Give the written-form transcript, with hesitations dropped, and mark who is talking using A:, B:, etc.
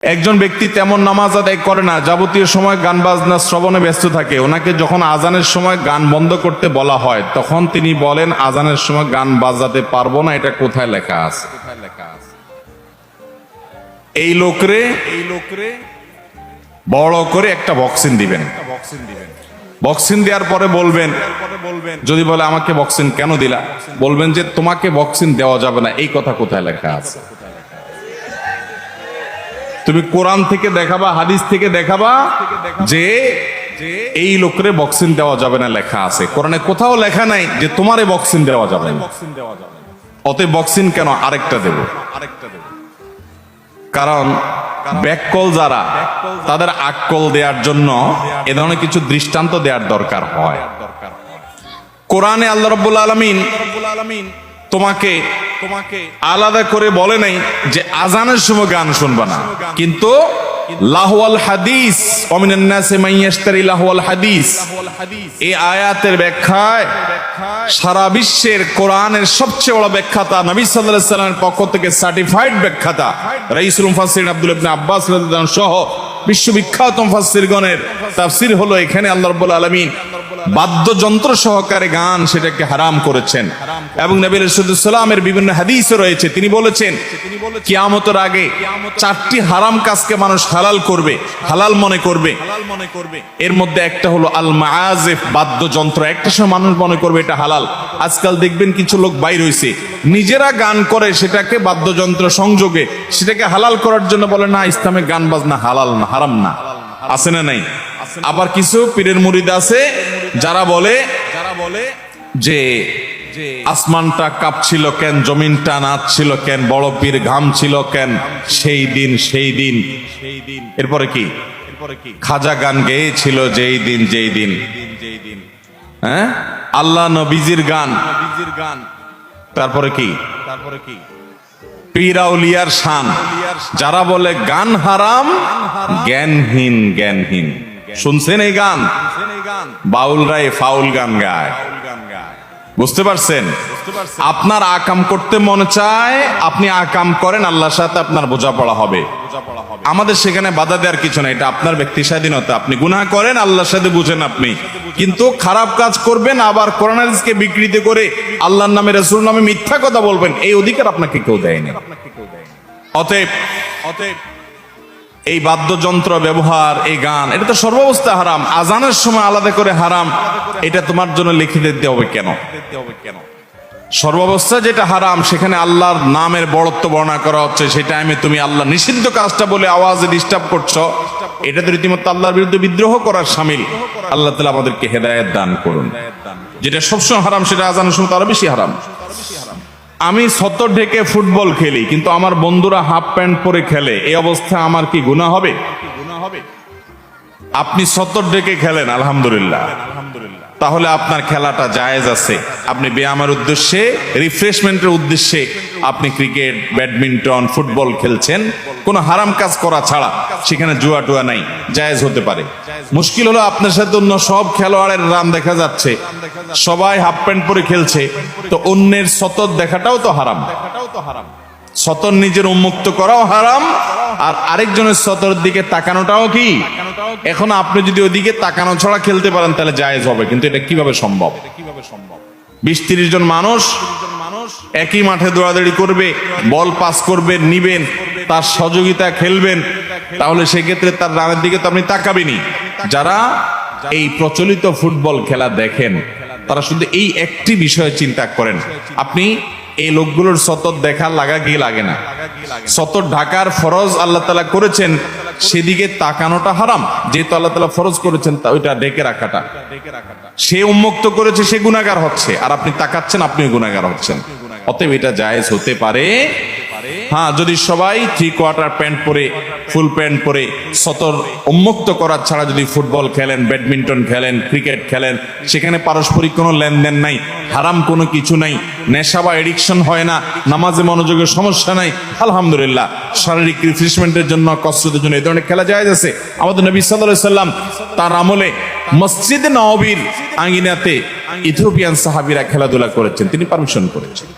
A: একজন ব্যক্তি তেমন নামাজ আদায় করে না, যাবতীয় সময় গান বাজনা শ্রবণে ব্যস্ত থাকে। ওনাকে যখন আজানের সময় গান বন্ধ করতে বলা হয়, তখন তিনি বলেন আজানের সময় গান বাজাতে পারবো না। এটা কোথায় লেখা আছে? এই লোকরে বড় করে একটা বক্সিং দিবেন। বক্সিং দেওয়ার পরে বলবেন, যদি বলে আমাকে বক্সিং কেন দিলা, বলবেন যে তোমাকে বক্সিং দেওয়া যাবে না, এই কথা কোথায় লেখা আছে? তুমি কোরআন থেকে দেখাবা, হাদিস থেকে দেখাবা যে এই লোকের বক্সিং দেওয়া যাবে না, লেখা আছে। কোরআনে কোথাও লেখা নাই যে তোমারে বক্সিং দেওয়া যাবে না। অতএব বক্সিং কেন? আরেকটা দেব। কারণ ব্যাককল যারা, তাদের আক্কল দেওয়ার জন্য এ ধরনের কিছু দৃষ্টান্ত দেওয়ার দরকার হয়। কোরআনে আল্লাহ রাব্বুল আলামিন তোমাকে আলাদা করে বলে নাই যে আজানের সময় গান শুনবা না, কিন্তু লাহওয়াল হাদিস, ওমিনান নাসি মান ইয়াশতারি লাহওয়াল হাদিস, এই আয়াতের ব্যাখ্যায় সারা বিশ্বের কোরআনের সবচেয়ে বড় ব্যাখ্যাতা, নবী সাল্লাল্লাহু আলাইহি ওয়াসাল্লামের পক্ষ থেকে সার্টিফাইড ব্যাখ্যাতা রাইসুল মুফাসসিরিন আব্দুল্লাহ ইবনে আব্বাস রাদিয়াল্লাহু আনহু সহ বিশ্ববিখ্যাত মুফাসসিরগণের তাফসীর হলো এখানে আল্লাহ রাব্বুল আলামিন বাদ্যযন্ত্র সহকারে গান সেটাকে হারাম করেছেন। এবং নবী রাসূলুল্লাহ সাল্লাল্লাহু আলাইহি ওয়াসাল্লামের বিভিন্ন হাদিসে রয়েছে, তিনি বলেছেন কিয়ামতের আগে 4টি হারাম কাজকে মানুষ হালাল করবে, হালাল মনে করবে। এর মধ্যে একটা হলো আল মাআজিফ, বাদ্যযন্ত্র। একটা সময় মানুষ মনে করবে এটা হালাল। আজকাল দেখবেন কিছু লোক বাইর হইছে, নিজেরা গান করে সেটাকে বাদ্যযন্ত্র সংযোগে সেটাকে হালাল করার জন্য বলে না, ইসলামে গান বাজনা হালাল না, হারাম না। আছে না নাই? আবার কিছু পীরের মুরিদ আছে যারা বলে যে আসমানটা কাঁপছিল কেন, জমিনটা নাচছিল কেন, বড় পীর ঘামছিল কেন, সেই দিন। এরপরে কি? খাজা গান গেয়েছিল যেই দিন। হ্যাঁ, আল্লাহ নবীজির গান। তারপরে কি? পীর আউলিয়ার শান। যারা বলে গান হারাম, জ্ঞানহীন। শুনছেন এই গান? বাউলরাই ফাউল গান গায়। বুঝতে পারছেন? আপনার আকাম করতে মনে চায়, আপনি আকাম করেন, আল্লাহর সাথে আপনার বোঝাপড়া হবে। আমাদের সেখানে বাধা দেওয়ার কিছু নাই, এটা আপনার ব্যক্তি স্বাধীনতা। আপনি গুনাহ করেন, আল্লাহর সাথে বুঝেন আপনি, কিন্তু খারাপ কাজ করবেন, আবার কোরআন হাদিসকে বিকৃত করে আল্লাহর নামে, রাসূলের নামে মিথ্যা কথা বলবেন, এই অধিকার আপনাকে কেউ দেয়নি। অতএব এই বাদ্যযন্ত্র ব্যবহার, এই গান, এটা তো সর্বাবস্থা হারাম। আজানের সময় আলাদা করে হারাম, এটা তোমার জন্য লিখে দিতে হবে কেন? সর্বাবস্থা যেটা হারাম, সেখানে আল্লাহর নামের বড়ত্ব বর্ণনা করা হচ্ছে, সেই টাইমে তুমি আল্লাহ নিষিদ্ধ কাজটা বলে আওয়াজে ডিস্টার্ব করছো, এটা তো রীতিমতো আল্লাহর বিরুদ্ধে বিদ্রোহ করার শামিল। আল্লাহ তাআলা আমাদেরকে হেদায়েত দান করুন। যেটা সবসময় হারাম, সেটা আজানের সময় আরো বেশি হারাম। আমি ছত্তর ঢেকে ফুটবল খেলি, কিন্তু আমার বন্ধুরা হাফ প্যান্ট পরে খেলে, এই অবস্থা আমার কি গুনাহ হবে? আপনি ছত্তর ঢেকে খেলেন, আলহামদুলিল্লাহ, তাহলে আপনার খেলাটা জায়েজ আছে। আপনি ব্যায়ামের উদ্দেশ্যে, রিফ্রেশমেন্টের উদ্দেশ্যে আপনি ক্রিকেট, ব্যাডমিন্টন, ফুটবল খেলছেন, কোনো হারাম কাজ করা ছাড়া। সেখানে জুয়া টুয়া নাই, জায়েজ হতে পারে। মুশকিল হলো আপনার সাথে অন্য সব খেলোয়াড়ের রান দেখা যাচ্ছে, সবাই হাফ প্যান্ট পরে খেলছে, তো অন্যের সতত দেখাটাও তো হারাম। সতর নিজের উন্মুক্ত করাও হারাম, আর আরেকজনের সতর দিকে তাকানোটাও কি? এখন আপনি যদি ওইদিকে তাকানো ছাড়া খেলতে পারেন তাহলে জায়েজ হবে, কিন্তু এটা কিভাবে সম্ভব? 20-30 জন মানুষ একই মাঠে দৌড়াদৌড়ি করবে, বল পাস করবেন, নিবেন, তার সহযোগিতা খেলবেন, তাহলে সেক্ষেত্রে তার রানের দিকে তো আপনি তাকাবেনই। যারা এই প্রচলিত ফুটবল খেলা দেখেন, তারা শুধু এই একটি বিষয়ে চিন্তা করেন, আপনি এই লোকগুলোর সতত দেখা লাগা কি লাগে না? সতত ঢাকার ফরজ আল্লাহ তাআলা করেছেন, সেদিকে তাকানোটা হারাম। যেহেতু আল্লাহ তাআলা ফরজ করেছেন, তা ওইটা ঢেকে রাখাটা, সে উন্মুক্ত করেছে, সে গুনাহগার হচ্ছে, আর আপনি তাকাচ্ছেন, আপনিও গুনাহগার হচ্ছেন। অতএব এটা জায়েজ হতে পারে, হ্যাঁ, যদি সবাই 3/4 প্যান্ট পরে, ফুল প্যান্ট পরে, সতর উন্মুক্ত করার ছাড়া যদি ফুটবল খেলেন, ব্যাডমিন্টন খেলেন, ক্রিকেট খেলেন, সেখানে পারস্পরিক কোনো লেনদেন নাই, হারাম কোনো কিছু নাই, নেশা বা এডিকশন হয় না, নামাজে মনোযোগের সমস্যা নাই, আলহামদুলিল্লাহ। শারীরিক রিফ্রেশমেন্টের জন্য, কসরতের জন্য এই ধরনের খেলা জায়েজ আছে। আমাদের নবী সাল্লাল্লাহু আলাইহি সাল্লাম তার আমলে মসজিদে নববীর আঙ্গিনাতে ইথিওপিয়ান সাহাবীরা খেলাধুলা করেছেন, তিনি পারমিশন করেছেন।